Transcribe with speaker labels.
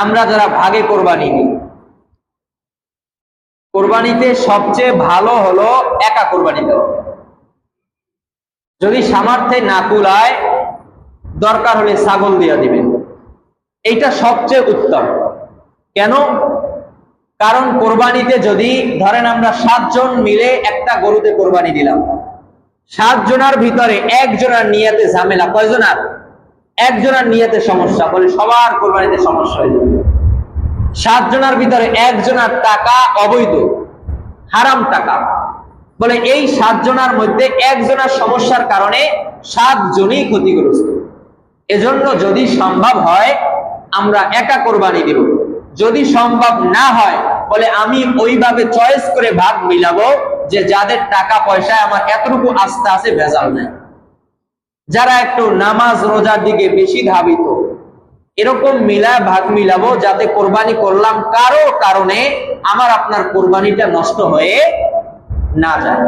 Speaker 1: আমরা যারা ভাগে কোরবানি দিই, কোরবানিতে সবচেয়ে ভালো হলো একা কোরবানি দেওয়া। যদি সামর্থ্যে না কুলায়, দরকার হলে ছাগল দিয়ে দিবেন, এইটা সবচেয়ে উত্তম। কেন? কারণ কোরবানিতে যদি ধরেন আমরা 7 জন মিলে একটা গরুতে কোরবানি দিলাম, 7 জনের ভিতরে একজনের নিয়তে ঝামেলা, কয়জনের? একজনের নিয়তে সমস্যা, বলে সবার কোরবানিতে সমস্যা হয়ে যাবে। 7 জনের ভিতরে একজনের টাকা অবৈধ, হারাম টাকা, বলে এই 7 জনের মধ্যে একজনের সমস্যার কারণে 7 জনই ক্ষতিগ্রস্ত। এজন্য যদি সম্ভব হয় আমরা একা কোরবানি দিব, যদি সম্ভব না হয় বলে আমি ওইভাবে চয়েস করে ভাগ মিলাবো যে যাদের টাকা পয়সায় আমার এতটুকু আস্থা আছে, ভেজাল নেই, যারা একটু নামাজ রোজার দিকে বেশি ধাবিত, এরকম মিলায় ভাগ মিলাবো, যাতে কোরবানি করলাম কারো কারণে আমার আপনার কোরবানিটা নষ্ট হয়ে না যায়।